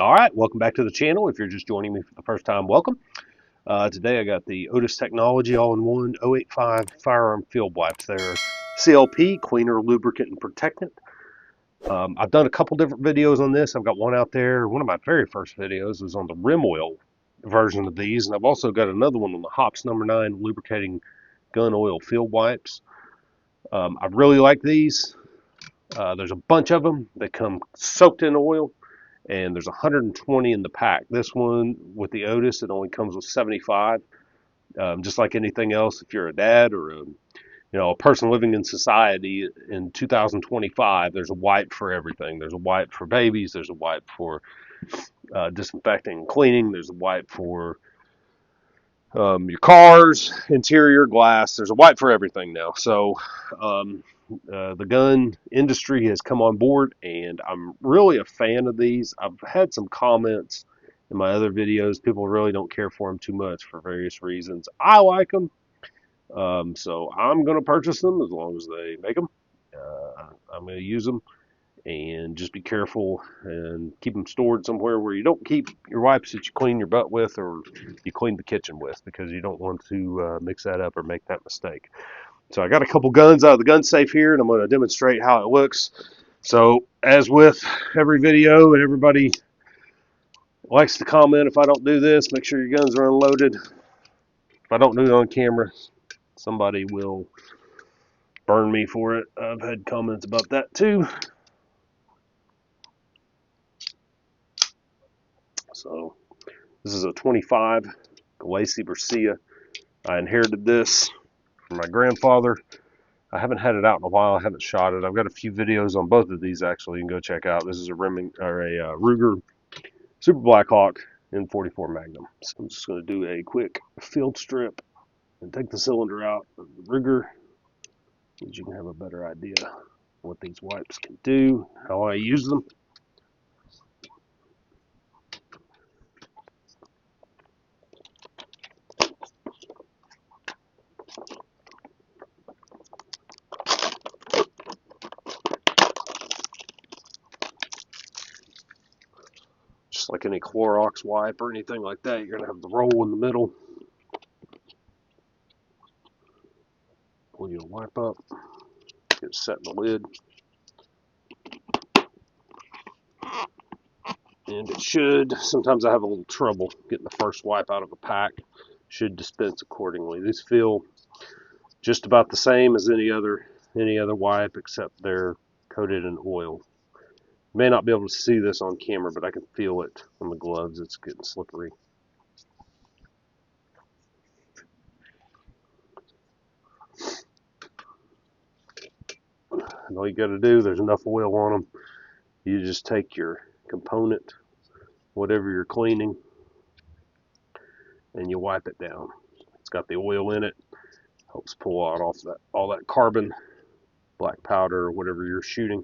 All right, welcome back to the channel. If you're just joining me for the first time, welcome. Today I got the Otis Technology all-in-one 085 firearm field wipes. They're CLP, cleaner, lubricant, and protectant. I've done a couple different videos on this. I've got one out there. One of my very first videos was on the RemOil version of these, and I've also got another one on the Hops number 9 lubricating gun oil field wipes. I really like these. There's a bunch of them. They come soaked in oil, and there's 120 in the pack. This one with the Otis, it only comes with 75. Just like anything else, if you're a dad or a person living in society in 2025, there's a wipe for everything. There's a wipe for babies. There's a wipe for disinfecting and cleaning. There's a wipe for your cars, interior glass. There's a wipe for everything now. So the gun industry has come on board, and I'm really a fan of these. I've had some comments in my other videos. People really don't care for them too much for various reasons. I like them, so I'm going to purchase them as long as they make them. I'm going to use them, and just be careful and keep them stored somewhere where you don't keep your wipes that you clean your butt with or you clean the kitchen with, because you don't want to mix that up or make that mistake. So I got a couple guns out of the gun safe here, and I'm going to demonstrate how it looks. So as with every video, and everybody likes to comment if I don't do this, make sure your guns are unloaded. If I don't do it on camera, somebody will burn me for it. I've had comments about that too. So this is a 25 Gallacy Bercia. I inherited this from my grandfather. I haven't had it out in a while. I haven't shot it. I've got a few videos on both of these actually. You can go check out. This is a Ruger Super Blackhawk M44 Magnum. So I'm just going to do a quick field strip and take the cylinder out of the Ruger, so you can have a better idea what these wipes can do, how I use them. Just like any Clorox wipe or anything like that, you're going to have the roll in the middle. When you wipe up, get it set in the lid. And it should, sometimes I have a little trouble getting the first wipe out of a pack. Should dispense accordingly. These feel just about the same as any other wipe, except they're coated in oil. You may not be able to see this on camera, but I can feel it on the gloves. It's getting slippery. And all you got to do, there's enough oil on them. You just take your component, whatever you're cleaning, and you wipe it down. It's got the oil in it. Helps pull out all that carbon, black powder, or whatever you're shooting.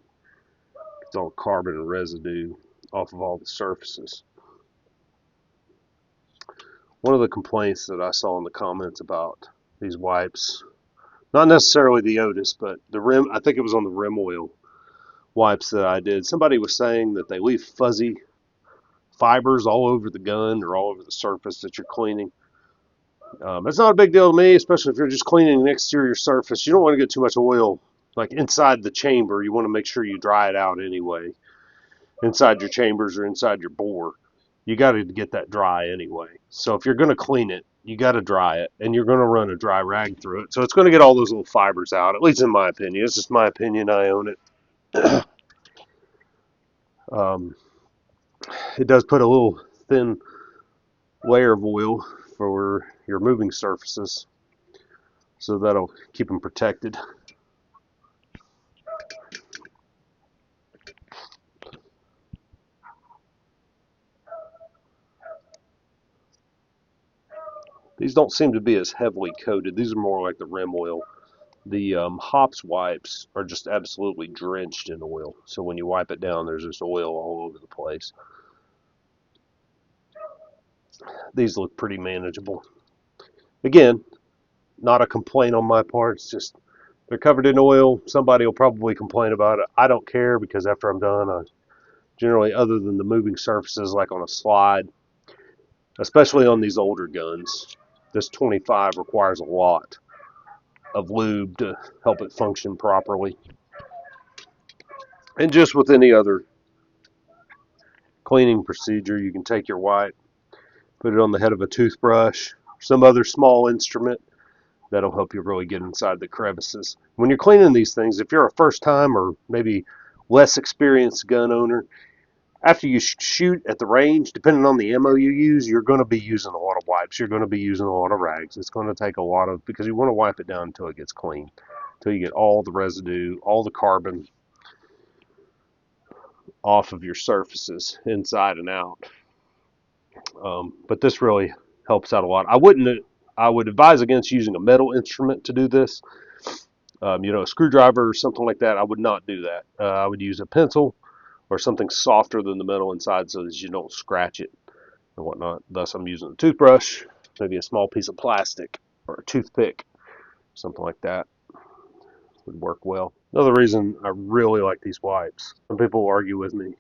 It's all carbon and residue off of all the surfaces. One of the complaints that I saw in the comments about these wipes, not necessarily the Otis, but I think it was on the RemOil wipes that I did. Somebody was saying that they leave fuzzy fibers all over the gun or all over the surface that you're cleaning. It's not a big deal to me, especially if you're just cleaning an exterior surface. You don't want to get too much oil like inside the chamber. You want to make sure you dry it out anyway. Inside your chambers or inside your bore, you got to get that dry anyway. So if you're going to clean it, you got to dry it, and you're going to run a dry rag through it. So it's going to get all those little fibers out, at least in my opinion. It's just my opinion. I own it. It does put a little thin layer of oil for your moving surfaces, so that'll keep them protected. These don't seem to be as heavily coated. These are more like the RemOil. The Hops wipes are just absolutely drenched in oil. So when you wipe it down, there's just oil all over the place. These look pretty manageable. Again, not a complaint on my part. It's just they're covered in oil. Somebody will probably complain about it. I don't care, because after I'm done, I Generally, other than the moving surfaces like on a slide, especially on these older guns, this 25 requires a lot of lube to help it function properly. And just with any other cleaning procedure, you can take your wipe, put it on the head of a toothbrush, some other small instrument. That'll help you really get inside the crevices. When you're cleaning these things, if you're a first time or maybe less experienced gun owner, after you shoot at the range, depending on the ammo you use, you're going to be using a lot of wipes. You're going to be using a lot of rags. It's going to take a lot of, because you want to wipe it down until it gets clean, until you get all the residue, all the carbon off of your surfaces inside and out. But this really helps out a lot. I would advise against using a metal instrument to do this. A screwdriver or something like that. I would not do that. I would use a pencil or something softer than the metal inside so that you don't scratch it and whatnot. Thus, I'm using a toothbrush, maybe a small piece of plastic or a toothpick, something like that would work well. Another reason I really like these wipes. Some people argue with me,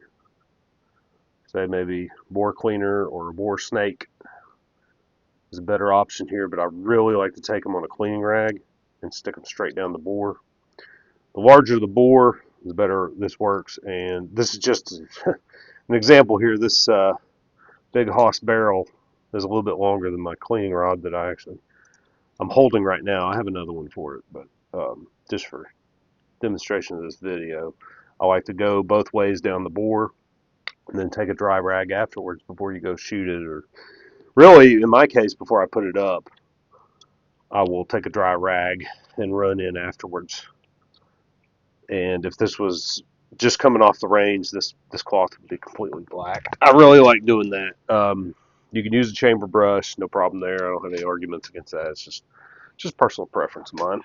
say maybe bore cleaner or a bore snake is a better option here, but I really like to take them on a cleaning rag and stick them straight down the bore. The larger the bore, the better this works. And this is just an example here. This big Haas barrel is a little bit longer than my cleaning rod that I'm holding right now. I have another one for it, but just for demonstration of this video, I like to go both ways down the bore and then take a dry rag afterwards before you go shoot it. Or really, in my case, before I put it up, I will take a dry rag and run in afterwards. And if this was just coming off the range, this cloth would be completely black. I really like doing that. You can use a chamber brush, no problem there. I don't have any arguments against that. It's just personal preference of mine.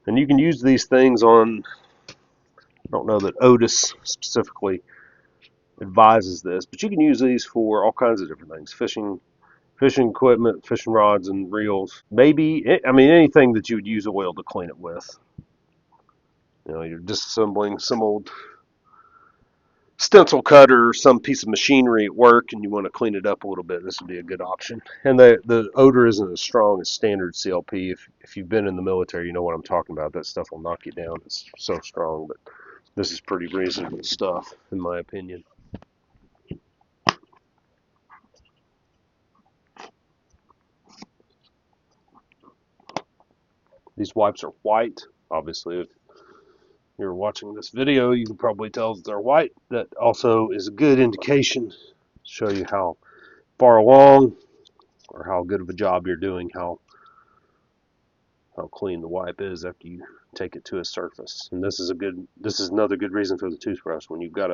And you can use these things on, I don't know that Otis specifically advises this, but you can use these for all kinds of different things. Fishing equipment, fishing rods and reels. Maybe, I mean, anything that you would use oil to clean it with. You're disassembling some old stencil cutter or some piece of machinery at work and you want to clean it up a little bit, this would be a good option. And the odor isn't as strong as standard CLP. If you've been in the military, you know what I'm talking about. That stuff will knock you down. It's so strong, but this is pretty reasonable stuff, in my opinion. These wipes are white. Obviously, if you're watching this video, you can probably tell that they're white. That also is a good indication to show you how far along or how good of a job you're doing, how clean the wipe is after you take it to a surface. And this is another good reason for the toothbrush. When you've got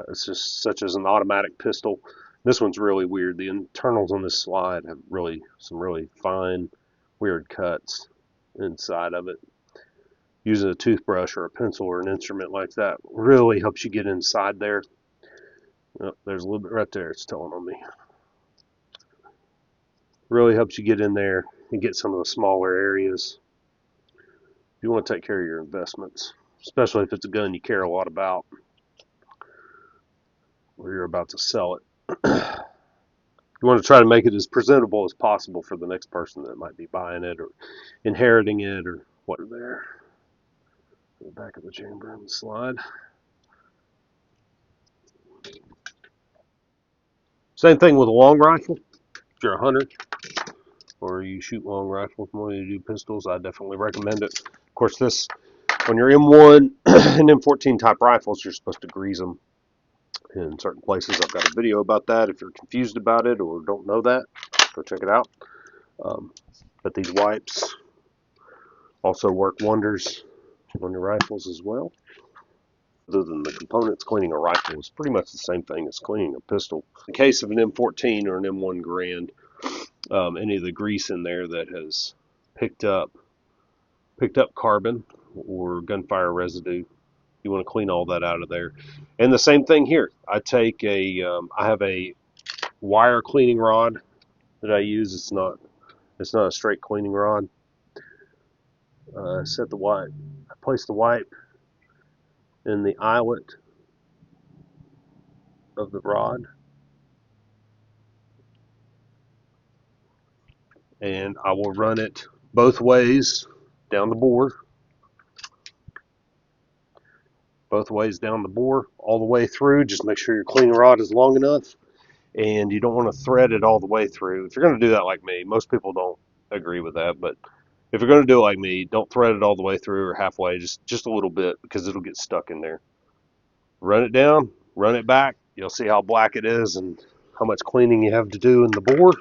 it's just such as an automatic pistol. This one's really weird. The internals on this slide have some really fine, weird cuts inside of it. Using a toothbrush or a pencil or an instrument like that really helps you get inside there. Oh, there's a little bit right there. It's telling on me. Really helps you get in there and get some of the smaller areas. You want to take care of your investments, especially if it's a gun you care a lot about or you're about to sell it. You want to try to make it as presentable as possible for the next person that might be buying it or inheriting it or whatever. There, the back of the chamber on the slide. Same thing with a long rifle. If you're a hunter or you shoot long rifles more than you do pistols, I definitely recommend it. Of course, on your M1 and M14 type rifles, you're supposed to grease them in certain places. I've got a video about that. If you're confused about it or don't know that, go check it out. But these wipes also work wonders on your rifles as well. Other than the components, cleaning a rifle is pretty much the same thing as cleaning a pistol. In case of an M14 or an M1 Garand, any of the grease in there that has picked up carbon or gunfire residue, you want to clean all that out of there. And the same thing here. I have a wire cleaning rod that I use. It's not a straight cleaning rod. I place the wipe in the eyelet of the rod, and I will run it both ways down the bore, all the way through. Just make sure your cleaning rod is long enough, and you don't want to thread it all the way through. If you're going to do that like me, most people don't agree with that, but if you're going to do it like me, don't thread it all the way through or halfway, just a little bit, because it'll get stuck in there. Run it down, run it back. You'll see how black it is and how much cleaning you have to do in the bore.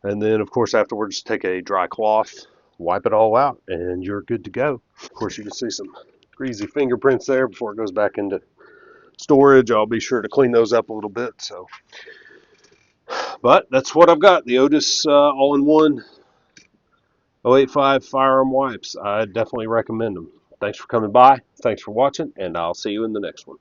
And then, of course, afterwards, take a dry cloth, wipe it all out, and you're good to go. Of course, you can see some greasy fingerprints there before it goes back into storage. I'll be sure to clean those up a little bit. But that's what I've got, the Otis all-in-one 085 firearm wipes. I definitely recommend them. Thanks for coming by. Thanks for watching, and I'll see you in the next one.